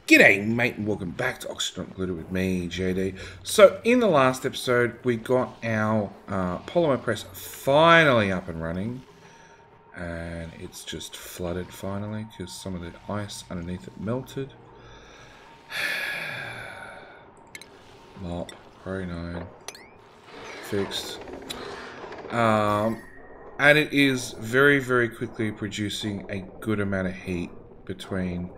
G'day mate and welcome back to Oxygen Not Glitter with me, JD. So in the last episode we got our polymer press finally up and running. And it's just flooded finally because some of the ice underneath it melted. Mop, Pro 9, fixed. And it is very quickly producing a good amount of heat between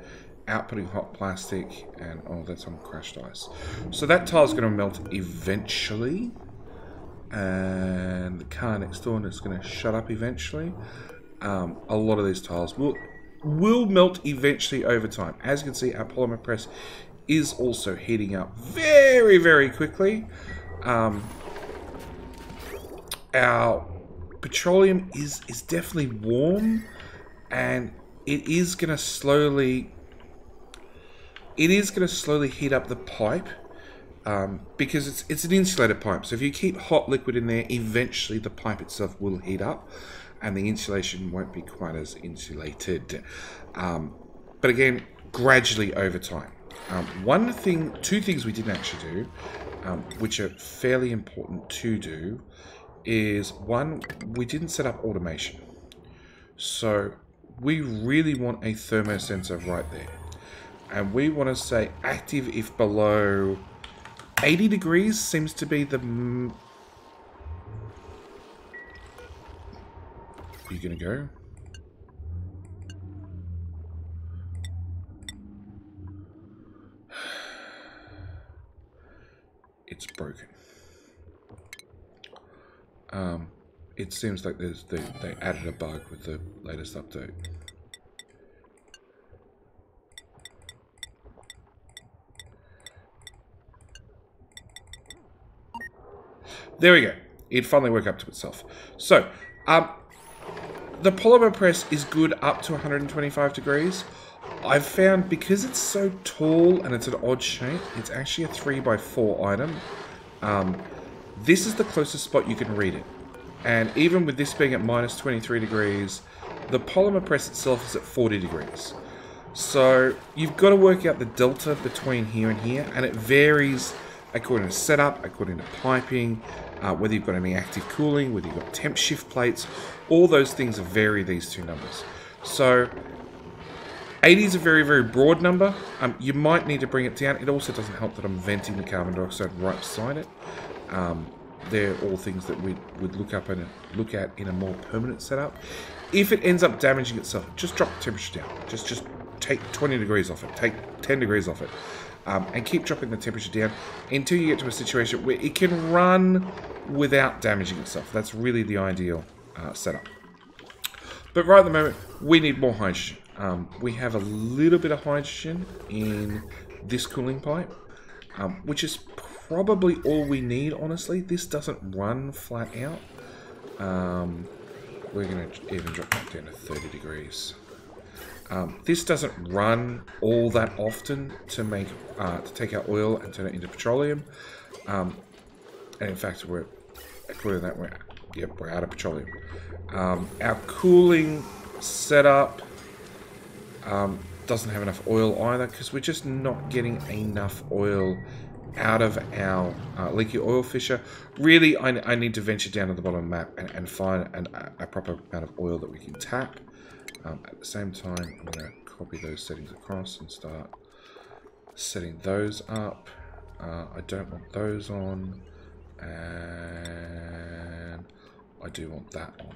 outputting hot plastic and, oh, that's on crushed ice. So that tile's going to melt eventually. And the car next door is going to shut up eventually. A lot of these tiles will melt eventually over time. As you can see, our polymer press is also heating up very quickly. Our petroleum is definitely warm, and it is going to slowly heat up the pipe, because it's an insulated pipe. So if you keep hot liquid in there, eventually the pipe itself will heat up and the insulation won't be quite as insulated. But again, gradually over time. Two things we didn't actually do, which are fairly important to do, is one, we didn't set up automation. So we really want a thermosensor right there. And we want to say active if below 80 degrees seems to be the... Are you going to go? It's broken. It seems like they added a bug with the latest update. There we go. It finally woke up to itself. So, the polymer press is good up to 125 degrees. I've found because it's so tall and it's an odd shape, it's actually a 3x4 item. This is the closest spot you can read it. And even with this being at minus 23 degrees, the polymer press itself is at 40 degrees. So you've got to work out the delta between here and here, and it varies according to setup, according to piping, whether you've got any active cooling, whether you've got temp shift plates. All those things vary these two numbers. So 80 is a very broad number. You might need to bring it down. It also doesn't help that I'm venting the carbon dioxide right beside it. They're all things that we would look at in a more permanent setup. If it ends up damaging itself, just drop the temperature down. Just take 20 degrees off it. Take 10 degrees off it. And keep dropping the temperature down until you get to a situation where it can run without damaging itself. That's really the ideal setup. But right at the moment, we need more hydrogen. We have a little bit of hydrogen in this cooling pipe, which is probably all we need, honestly. This doesn't run flat out. We're going to even drop that down to 30 degrees. This doesn't run all that often to take our oil and turn it into petroleum. And in fact, according to that, we're out of petroleum. Our cooling setup doesn't have enough oil either, because we're just not getting enough oil out of our leaky oil fissure. Really, I need to venture down to the bottom of the map and find a proper amount of oil that we can tap. At the same time, I'm going to copy those settings across and start setting those up. I don't want those on, and I do want that on.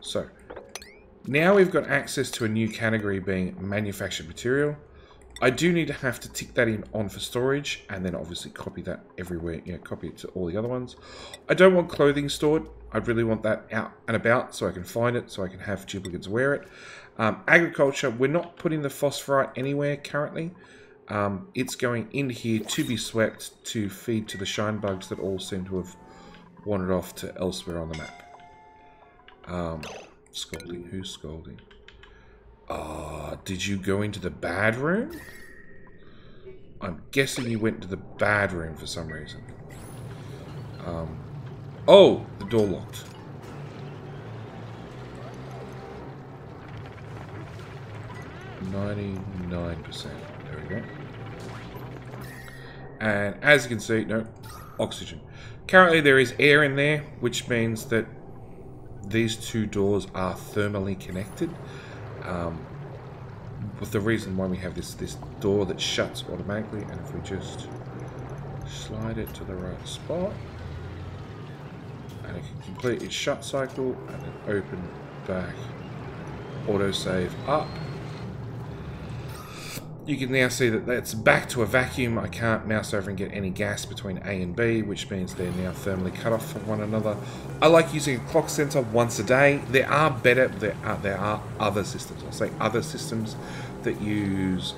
So now we've got access to a new category being manufactured material. I do need to have to tick that in on for storage, and then obviously copy that everywhere, copy it to all the other ones. I don't want clothing stored. I really want that out and about so I can find it, so I can have duplicates wear it. Agriculture, we're not putting the phosphorite anywhere currently. It's going in here to be swept to feed to the shine bugs that all seem to have wandered off to elsewhere on the map. Scolding, who's scolding? Did you go into the bad room? I'm guessing you went to the bad room for some reason. Oh, the door locked. 99%. There we go. And as you can see, no, oxygen. Currently there is air in there, which means that these two doors are thermally connected. With the reason why we have this door that shuts automatically, and if we just slide it to the right spot, and it can complete its shut cycle, and then open back, autosave up. You can now see that that's back to a vacuum. I can't mouse over and get any gas between A and B, which means they're now thermally cut off from one another. I like using a clock sensor once a day. There are other systems. I'll say other systems that use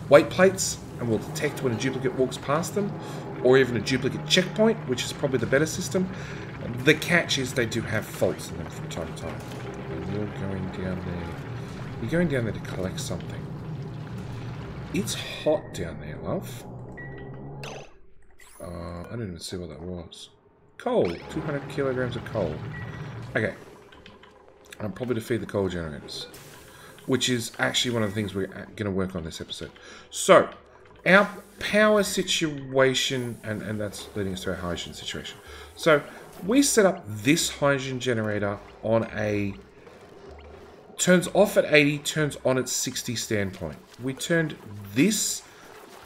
weight plates and will detect when a duplicate walks past them, or even a duplicate checkpoint, which is probably the better system. The catch is they do have faults in them from time to time. You're going down there. You're going down there to collect something. It's hot down there, love. I didn't even see what that was. Coal. 200 kilograms of coal. Okay. I'm probably to feed the coal generators, which is actually one of the things we're going to work on this episode. So, our power situation, and that's leading us to our hydrogen situation. So, we set up this hydrogen generator on a turns off at 80, turns on at 60 standpoint. We turned this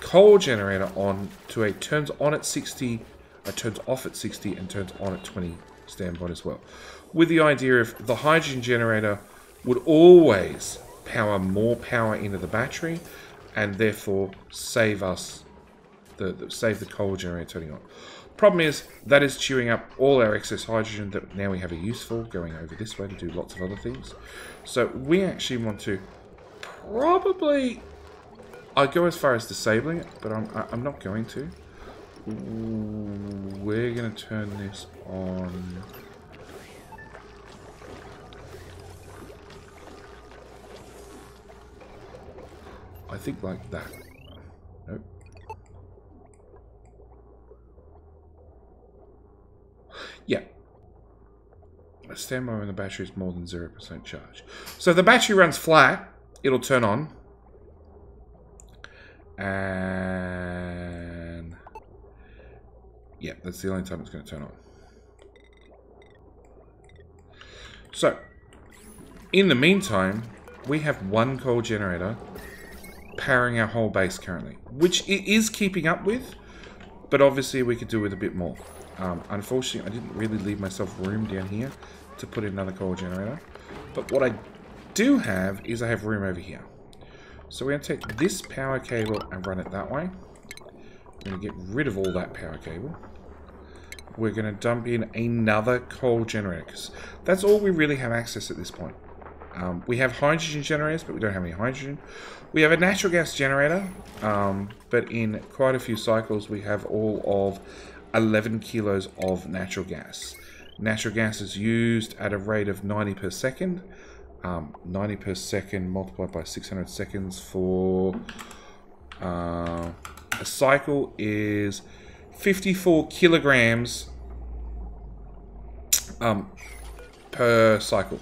coal generator on to a turns on at 60, turns off at 60, and turns on at 20 standpoint as well. With the idea of the hydrogen generator would always power more power into the battery, and therefore save us save the coal generator turning on. Problem is, that is chewing up all our excess hydrogen that now we have a use for, going over this way to do lots of other things. So we actually want to probably... I'd go as far as disabling it, but I'm not going to. We're going to turn this on... I think like that. Nope. Yeah. Standby when the battery is more than 0% charge. So if the battery runs flat, it'll turn on. And yeah, that's the only time it's going to turn on. So, in the meantime, we have one coal generator powering our whole base currently, which it is keeping up with, but obviously we could do with a bit more. Unfortunately, I didn't really leave myself room down here to put in another coal generator. But what I do have is I have room over here. So we're going to take this power cable and run it that way. We're going to get rid of all that power cable. We're going to dump in another coal generator, because that's all we really have access at this point. We have hydrogen generators, but we don't have any hydrogen. We have a natural gas generator, but in quite a few cycles we have all of 11 kilos of natural gas. Natural gas is used at a rate of 90 per second. 90 per second multiplied by 600 seconds for a cycle is 54 kilograms per cycle.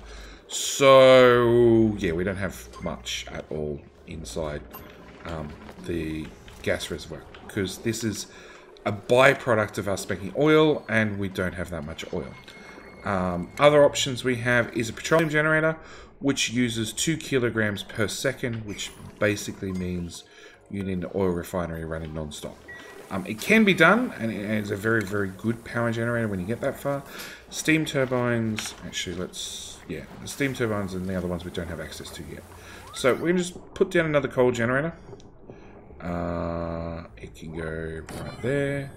So yeah, we don't have much at all inside the gas reservoir, because this is a byproduct of us making oil, and we don't have that much oil. Other options we have is a petroleum generator, which uses 2 kilograms per second, which basically means you need an oil refinery running non-stop. It can be done, and it's a very, very good power generator when you get that far. Steam turbines, actually the steam turbines and the other ones we don't have access to yet. So we're going to just put down another coal generator. It can go right there.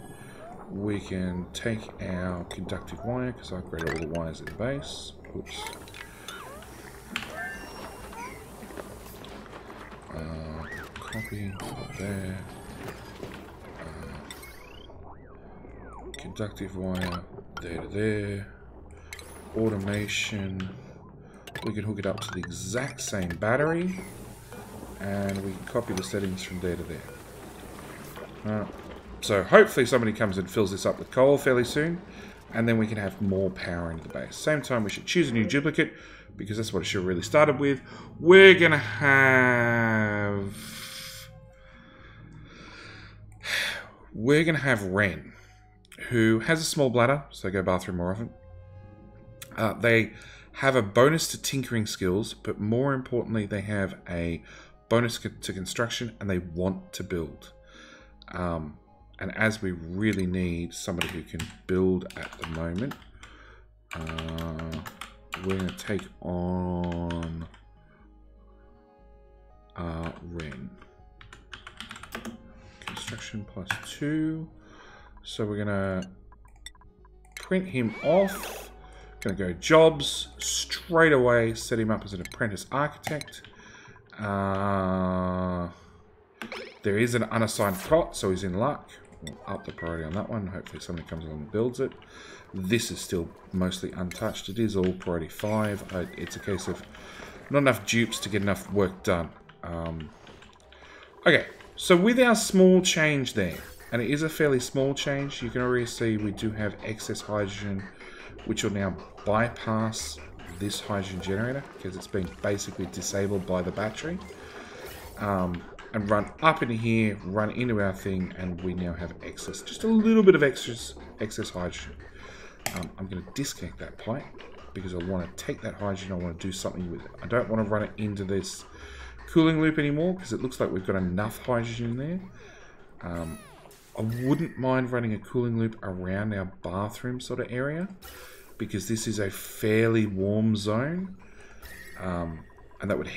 We can take our conductive wire, because I've got all the wires at the base. Oops. Copy, put there. Conductive wire, there to there. Automation. We can hook it up to the exact same battery, and we can copy the settings from there to there. So hopefully somebody comes and fills this up with coal fairly soon. and then we can have more power into the base. Same time, we should choose a new duplicate, because that's what it should have really started with. We're going to have Ren, who has a small bladder, so they go bathroom more often. They have a bonus to tinkering skills, but more importantly, they have a bonus to construction, and they want to build. And as we really need somebody who can build at the moment, we're going to take on Ren. Construction +2. So we're going to print him off. Going to go jobs straight away, set him up as an apprentice architect. There is an unassigned plot, so he's in luck. We'll up the priority on that one. Hopefully somebody comes along and builds it. This is still mostly untouched. It is all priority 5. It's a case of not enough dupes to get enough work done. Okay, so with our small change there, and it is a fairly small change, you can already see we do have excess hydrogen, which will now bypass this hydrogen generator because it's been basically disabled by the battery, and run up into here, run into our thing, and we now have excess, just a little bit of excess hydrogen. I'm going to disconnect that pipe because I want to take that hydrogen, I want to do something with it. I don't want to run it into this cooling loop anymore because it looks like we've got enough hydrogen in there. I wouldn't mind running a cooling loop around our bathroom sort of area because this is a fairly warm zone, and that would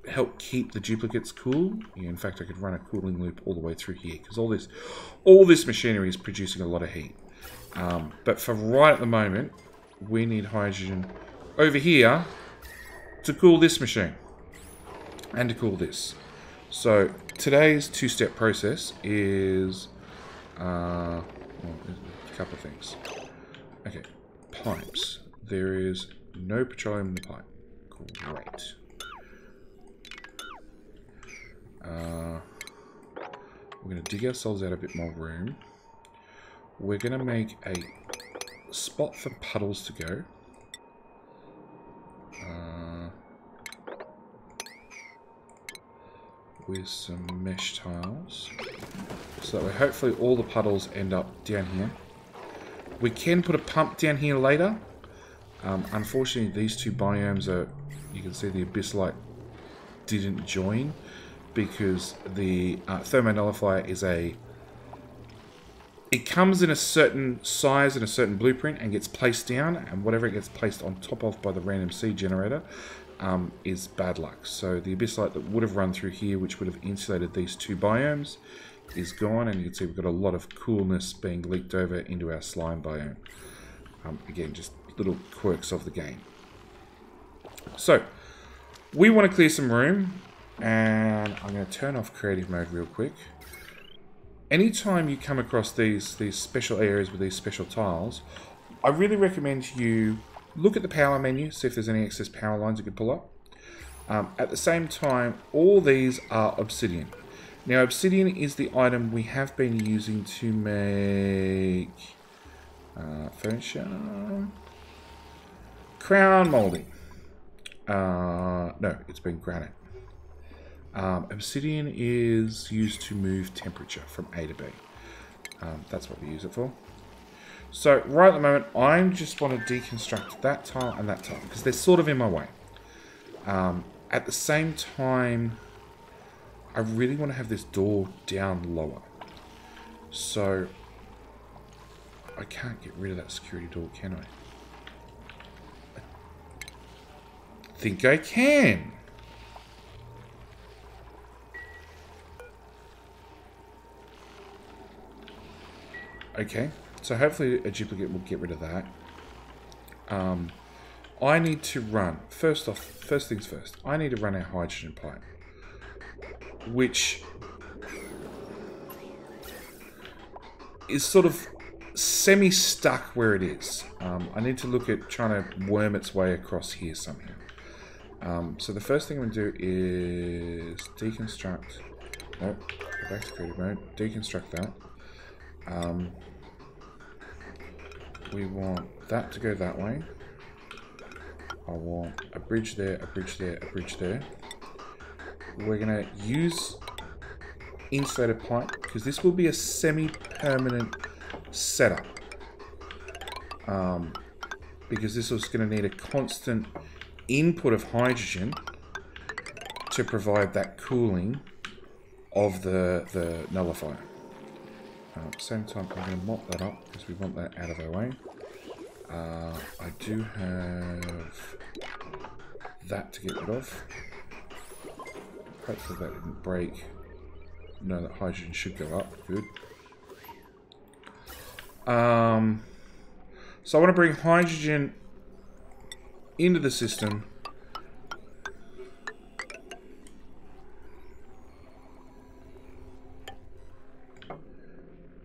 help keep the duplicates cool. Yeah, in fact, I could run a cooling loop all the way through here because all this machinery is producing a lot of heat. But for right at the moment, we need hydrogen over here to cool this machine and to cool this. So today's two-step process is well, a couple of things. Okay, pipes. There is no petroleum in the pipe. Great. We're going to dig ourselves out a bit more room. We're going to make a spot for puddles to go. With some mesh tiles. So that way hopefully all the puddles end up down here. We can put a pump down here later. Unfortunately, these two biomes are, you can see the abyssite didn't join because the thermonullifier is it comes in a certain size and a certain blueprint and gets placed down, and whatever it gets placed on top of by the random seed generator is bad luck. So the abyssite that would have run through here, which would have insulated these two biomes, is gone, and you can see we've got a lot of coolness being leaked over into our slime biome. Again, just little quirks of the game. So we want to clear some room, and I'm going to turn off creative mode real quick. Anytime you come across these special areas with these special tiles, I really recommend you look at the power menu, see if there's any excess power lines you could pull up. At the same time, all these are obsidian. Now, obsidian is the item we have been using to make furniture, crown molding. No, it's been granite. Obsidian is used to move temperature from A to B. That's what we use it for. So right at the moment, I just want to deconstruct that tile and that tile because they're sort of in my way. At the same time, I really want to have this door down lower. So I can't get rid of that security door, can I? I think I can. Okay, so hopefully a duplicate will get rid of that. I need to run, first things first, I need to run our hydrogen pipe, which is sort of semi-stuck where it is. I need to look at trying to worm its way across here somehow. So the first thing I'm going to do is deconstruct, nope, go back to creative mode, deconstruct that. we want that to go that way. I want a bridge there, a bridge there, a bridge there. We're going to use insulated pipe because this will be a semi-permanent setup. Because this is going to need a constant input of hydrogen to provide that cooling of the nullifier. At the same time, I'm going to mop that up because we want that out of our way. I do have that to get rid of. Hopefully that didn't break. No, that hydrogen should go up. Good. So I want to bring hydrogen into the system.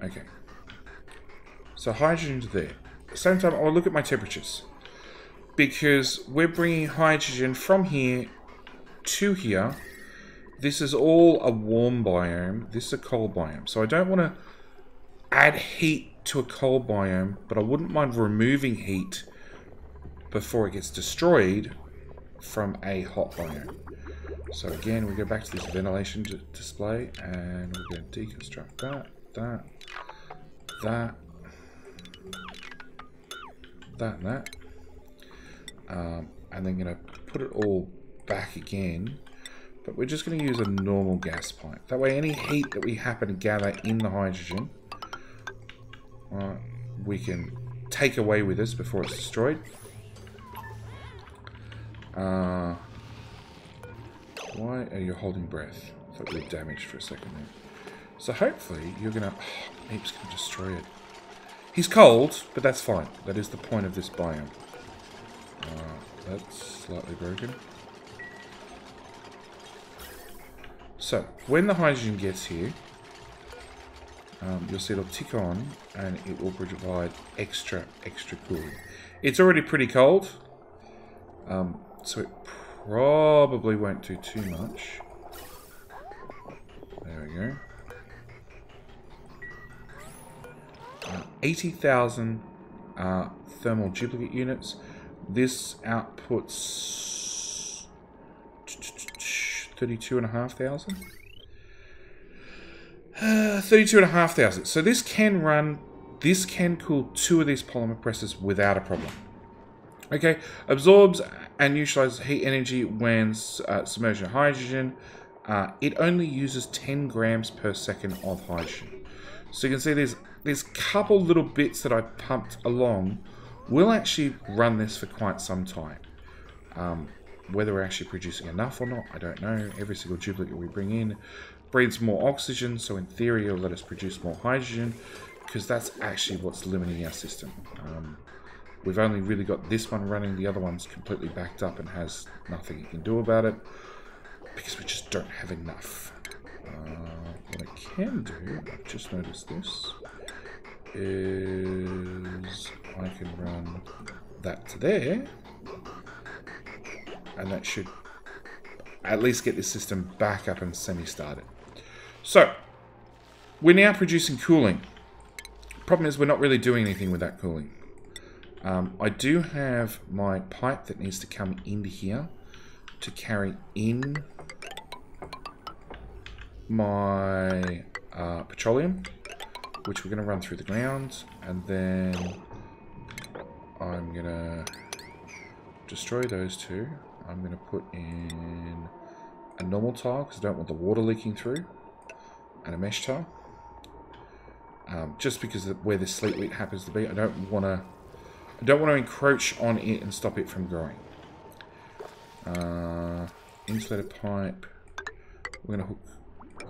Okay. So hydrogen's there. At the same time, I'll look at my temperatures. Because we're bringing hydrogen from here to here. This is all a warm biome. This is a cold biome. So I don't want to add heat to a cold biome, but I wouldn't mind removing heat before it gets destroyed from a hot biome. So again, we go back to this ventilation display, and we're going to deconstruct that, and that. And then going to put it all back again, but we're just going to use a normal gas pipe. That way any heat that we happen to gather in the hydrogen, we can take away with us before it's destroyed. Why are you holding breath? I thought you were damaged for a second there. So hopefully you're going to... Oh, Meep's going to destroy it. He's cold, but that's fine. That is the point of this biome. That's slightly broken. So, when the hydrogen gets here, you'll see it'll tick on, and it will provide extra cooling. It's already pretty cold, so it probably won't do too much. There we go. 80,000 thermal duplicate units. This outputs 32,500. 32,500. So this can run. This can cool 2 of these polymer presses without a problem. Okay, absorbs and neutralizes heat energy when submerged in hydrogen. It only uses 10 grams per second of hydrogen. So you can see there's a couple little bits that I pumped along. We'll actually run this for quite some time. Whether we're actually producing enough or not, I don't know. Every single duplicate we bring in breeds more oxygen, so in theory it'll let us produce more hydrogen, because that's actually what's limiting our system. We've only really got this one running, the other one's completely backed up and has nothing you can do about it, because we just don't have enough. What I can do, I've just noticed this, is I can run that to there, and that should at least get this system back up and semi-started. So, we're now producing cooling. Problem is we're not really doing anything with that cooling. I do have my pipe that needs to come into here to carry in my petroleum, which we're going to run through the ground, and then I'm going to destroy those 2. I'm going to put in a normal tile because I don't want the water leaking through, and a mesh tile. Just because of where this sleet wheat happens to be, I don't want to encroach on it and stop it from growing. Insulated pipe. We're going to hook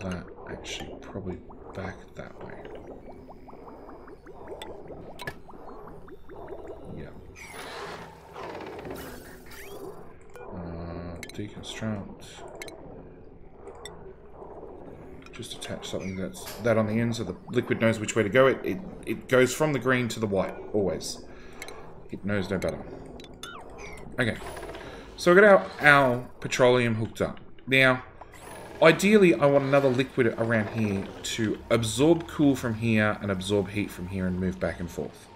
that actually probably back that way. Yeah. Deconstruct. Just attach something that's on the end so the liquid knows which way to go. It goes from the green to the white, always. It knows no better. Okay. So we've got our petroleum hooked up. Now, ideally, I want another liquid around here to absorb cool from here and absorb heat from here and move back and forth.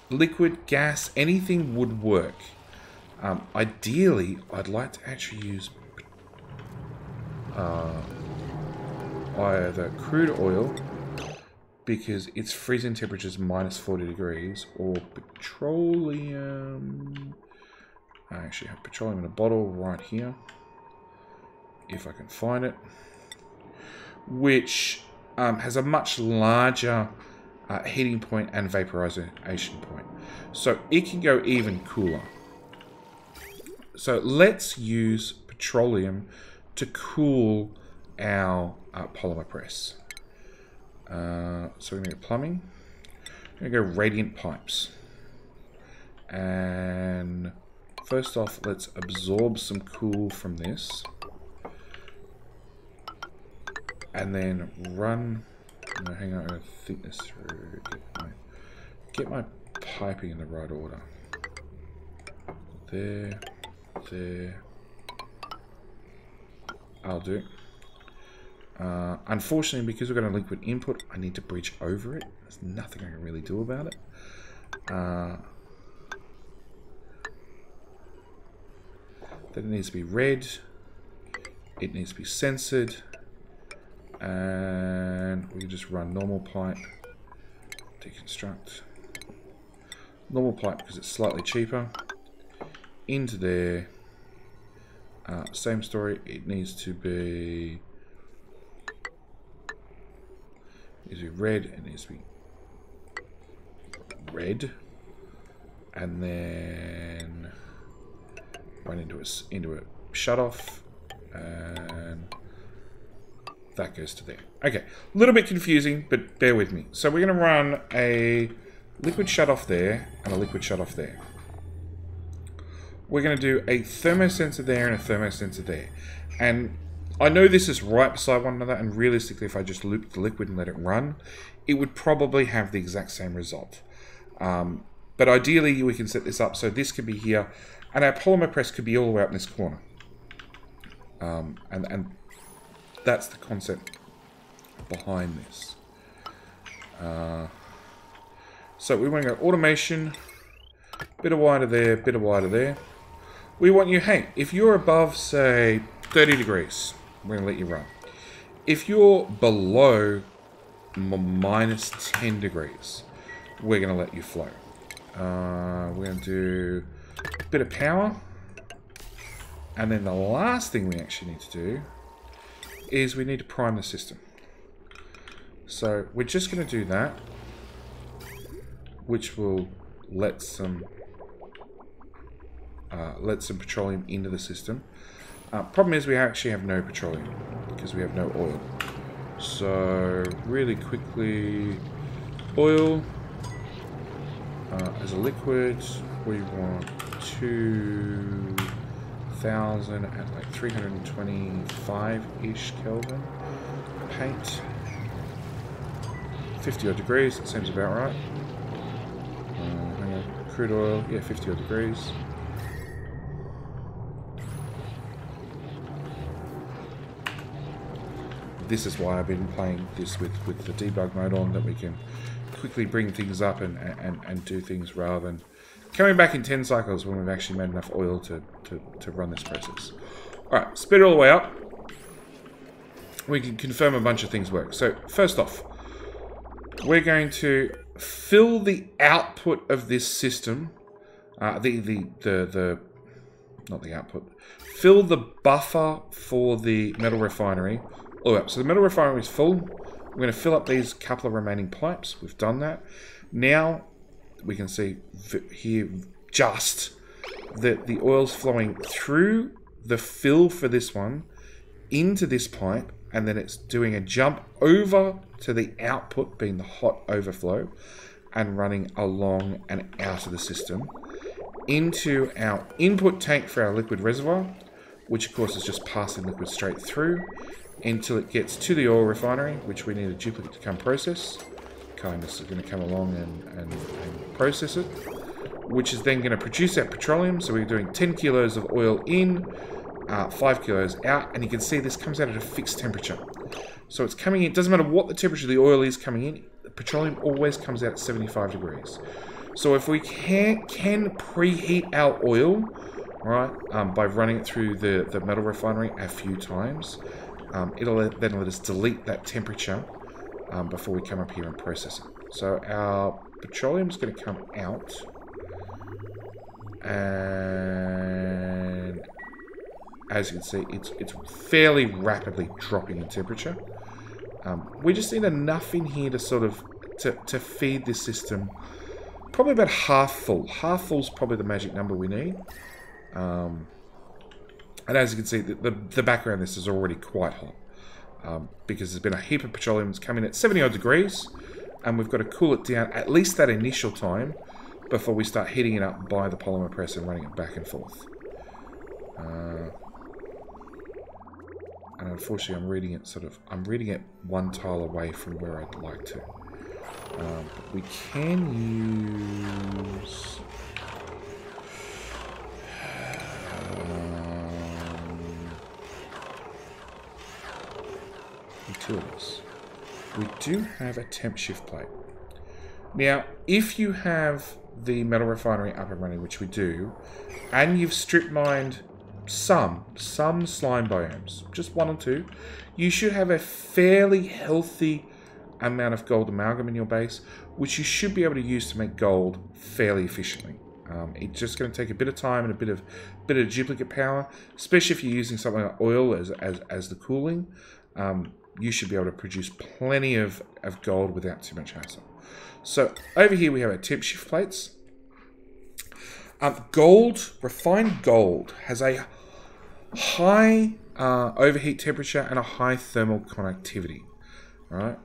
Liquid, gas, anything would work. Ideally, I'd like to actually use either crude oil, because its freezing temperature is minus 40 degrees, or petroleum. I actually have petroleum in a bottle right here, if I can find it, which has a much larger heating point and vaporization point. So it can go even cooler. So let's use petroleum to cool our polymer press. So we're going to go plumbing. We're going to go radiant pipes. And first off, let's absorb some cool from this. And then run. No, hang on, I'm going to think this through. Get my piping in the right order. There. I'll do. Unfortunately, because we've got a liquid input, I need to breach over it. There's nothing I can really do about it. Then it needs to be red. It needs to be censored. And we can just run normal pipe. Deconstruct. Normal pipe because it's slightly cheaper. Into there. Same story. It needs to be red. It needs to be red, and then run into a shut off, and that goes to there. Okay, a little bit confusing, but bear with me. So we're going to run a liquid shut off there and a liquid shut off there. We're going to do a thermosensor there and a thermosensor there. And I know this is right beside one another, and realistically, if I just looped the liquid and let it run, it would probably have the exact same result. But ideally, we can set this up so this could be here, and our polymer press could be all the way up in this corner. And that's the concept behind this. So we want to go automation, bit of wider there, bit of wider there. We want you, hey, if you're above, say, 30 degrees, we're going to let you run. If you're below minus 10 degrees, we're going to let you flow. We're going to do a bit of power. And then the last thing we actually need to do is we need to prime the system. So we're just going to do that, which will let some petroleum into the system. Problem is we actually have no petroleum because we have no oil. So really quickly, oil as a liquid, we want 2,000 at like 325-ish Kelvin. Paint 50 odd degrees. That seems about right. Hang on. Crude oil, yeah, 50 odd degrees. This is why I've been playing this with the debug mode on, that we can quickly bring things up and do things rather than coming back in 10 cycles when we've actually made enough oil to run this process. Alright, speed it all the way up. We can confirm a bunch of things work. So first off, we're going to fill the output of this system, not the output, fill the buffer for the metal refinery. So the metal refinery is full. We're going to fill up these couple of remaining pipes. We've done that. Now we can see here just that the oil's flowing through the fill for this one into this pipe, and then it's doing a jump over to the output, being the hot overflow, and running along and out of the system into our input tank for our liquid reservoir, which of course is just passing liquid straight through until it gets to the oil refinery, which we need a duplicate to come process. Kindness is going to come along and process it, which is then going to produce our petroleum. So we're doing 10 kilos of oil in, 5 kilos out, and you can see this comes out at a fixed temperature. So it's coming in, it doesn't matter what the temperature of the oil is coming in, the petroleum always comes out at 75 degrees. So if we can preheat our oil, right, by running it through the metal refinery a few times, it'll then let us delete that temperature before we come up here and process it. So our petroleum is going to come out, and as you can see, it's fairly rapidly dropping in temperature. We just need enough in here to sort of to feed this system. Probably about half full. Half full is probably the magic number we need. And as you can see, the background of this is already quite hot. Because there's been a heap of petroleum that's coming at 70 odd degrees, and we've got to cool it down at least that initial time before we start heating it up by the polymer press and running it back and forth. And unfortunately, I'm reading it one tile away from where I'd like to. But we can use utilities. We do have a temp shift plate. Now, if you have the metal refinery up and running, which we do, and you've strip mined some slime biomes, just 1 or 2, you should have a fairly healthy amount of gold amalgam in your base, which you should be able to use to make gold fairly efficiently. It's just going to take a bit of time and a bit of duplicate power, especially if you're using something like oil as the cooling. You should be able to produce plenty of gold without too much hassle. So over here we have our temp shift plates. Refined gold has a high overheat temperature and a high thermal conductivity. Right?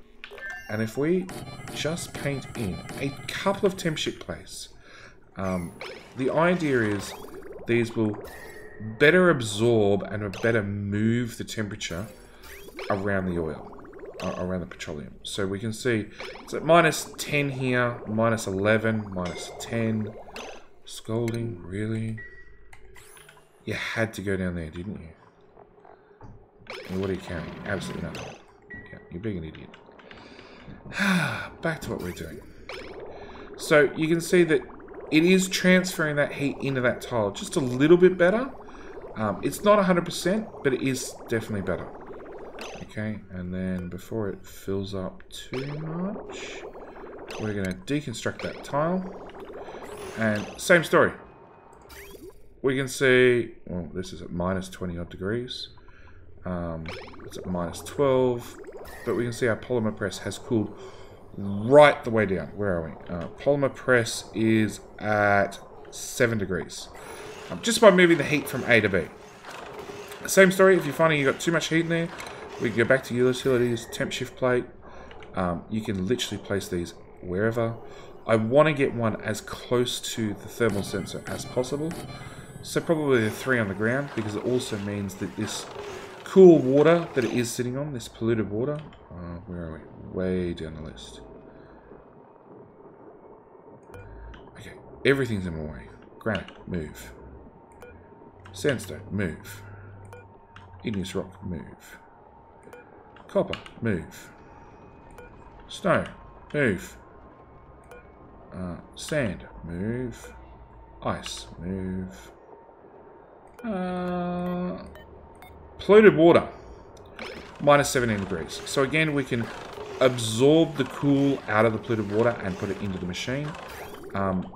And if we just paint in a couple of temp shift plates, the idea is these will better absorb and better move the temperature around the oil, around the petroleum. So we can see it's at -10 here, -11, -10. Scolding, really? You had to go down there, didn't you? And what are you counting? Absolutely nothing. Yeah, you're being an idiot. Back to what we're doing. So you can see that it is transferring that heat into that tile just a little bit better. It's not 100%, but it is definitely better. Okay, and then before it fills up too much, we're going to deconstruct that tile. And same story. We can see, well, this is at -20 odd degrees. It's at -12, but we can see our polymer press has cooled right the way down. Where are we? Polymer press is at 7 degrees. Just by moving the heat from A to B. Same story, if you're finding you've got too much heat in there, we can go back to utilities, temp shift plate. You can literally place these wherever. I want to get one as close to the thermal sensor as possible. So probably the 3 on the ground, because it also means that this cool water that it is sitting on, this polluted water, where are we? Way down the list. Okay, everything's in my way. Granite, move. Sandstone, move. Igneous rock, move. Copper, move. Snow, move. Sand, move. Ice, move. Polluted water, -17 degrees. So again, we can absorb the cool out of the polluted water and put it into the machine,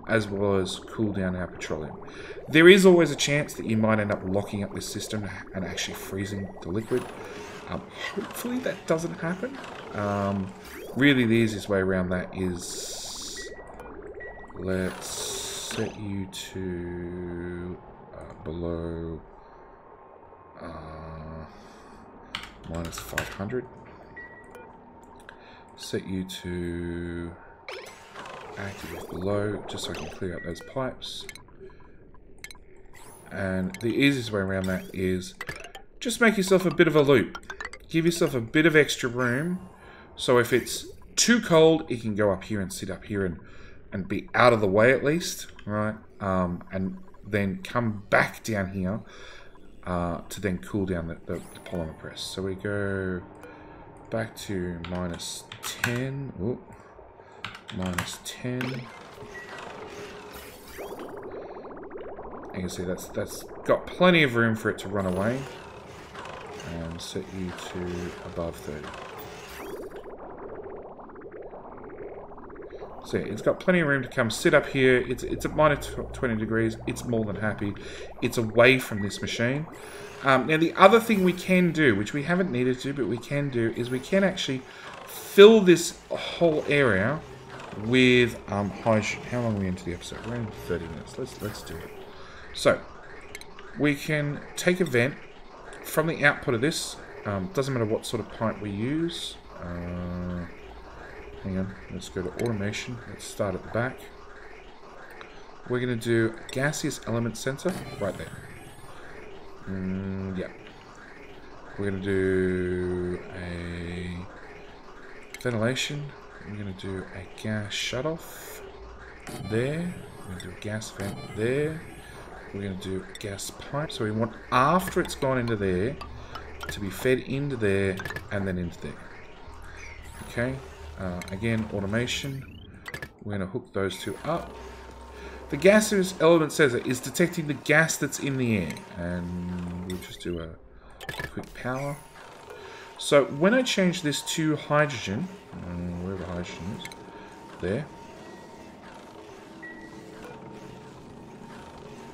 as well as cool down our petroleum. There is always a chance that you might end up locking up this system and actually freezing the liquid. Hopefully that doesn't happen. Really the easiest way around that is, let's set you to below -500. Set you to active below, just so I can clear out those pipes. And the easiest way around that is just make yourself a bit of a loop. Give yourself a bit of extra room, so if it's too cold, it can go up here and sit up here and be out of the way at least, right? And then come back down here to then cool down the polymer press. So we go back to -10. Ooh, minus 10. You can see that's got plenty of room for it to run away. And set you to above 30. So yeah, it's got plenty of room to come sit up here. It's at minus 20 degrees. It's more than happy. It's away from this machine. Now the other thing we can do, which we haven't needed to, but we can do, is we can actually fill this whole area with hydrogen. How long are we into the episode? We're in 30 minutes. Let's do it. So we can take a vent from the output of this. Doesn't matter what sort of pipe we use. Hang on, let's go to automation. Let's start at the back. We're going to do a gaseous element sensor right there. Yeah. We're going to do a ventilation. We're going to do a gas shutoff there. We're going to do a gas vent there. We're going to do a gas pipe. So we want, after it's gone into there, to be fed into there and then into there. Okay. Again, automation. We're going to hook those two up. The gaseous element sensor is detecting the gas that's in the air. And we'll just do a quick power. So when I change this to hydrogen, wherever hydrogen is, there,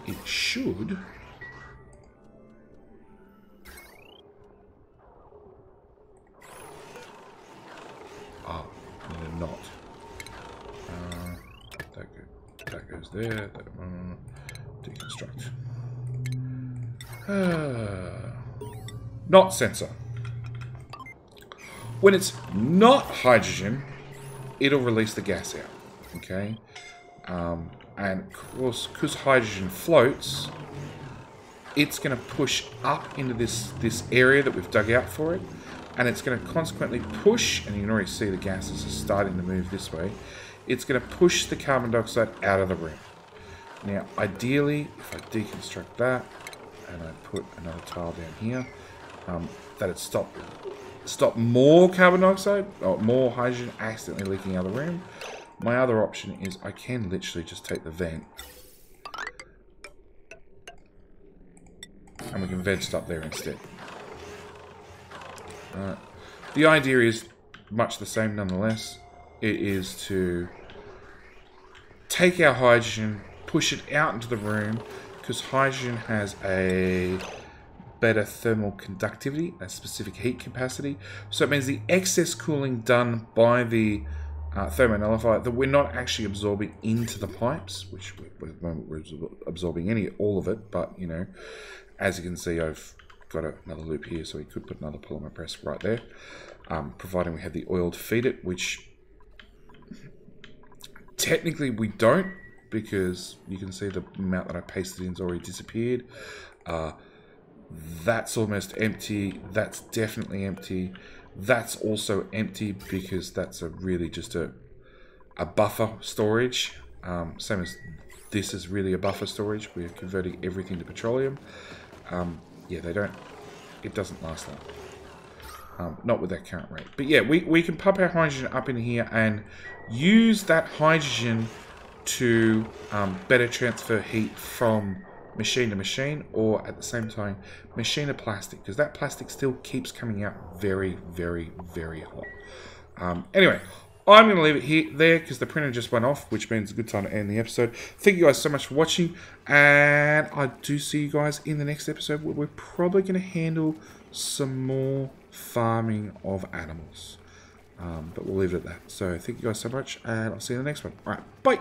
it should not. That goes there. Deconstruct. Not sensor. When it's not hydrogen, it'll release the gas out. Okay, and of course, because hydrogen floats, it's going to push up into this area that we've dug out for it. And it's going to consequently push, and you can already see the gases are starting to move this way. It's going to push the carbon dioxide out of the room. Now, ideally, if I deconstruct that, and I put another tile down here, that it stop more carbon dioxide, or more hydrogen accidentally leaking out of the room. My other option is I can literally just take the vent, and we can vent it up there instead. The idea is much the same nonetheless. It is to take our hydrogen, push it out into the room, because hydrogen has a better thermal conductivity, a specific heat capacity. So it means the excess cooling done by the thermonullifier that we're not actually absorbing into the pipes, which we're absorbing all of it, but you know, as you can see, I've got another loop here, so we could put another polymer press right there, providing we have the oil to feed it, which technically we don't, because you can see the amount that I pasted in has already disappeared. That's almost empty. That's definitely empty. That's also empty because that's really just a buffer storage. Same as this is really a buffer storage. We're converting everything to petroleum. Yeah, it doesn't last long. Not with that current rate. But yeah, we can pump our hydrogen up in here and use that hydrogen to better transfer heat from machine to machine, or at the same time, machine to plastic, because that plastic still keeps coming out very, very, very hot. Anyway, I'm going to leave it there because the printer just went off, which means it's a good time to end the episode. Thank you guys so much for watching, and I do see you guys in the next episode where we're probably going to handle some more farming of animals. But we'll leave it at that. So thank you guys so much, and I'll see you in the next one. All right, bye!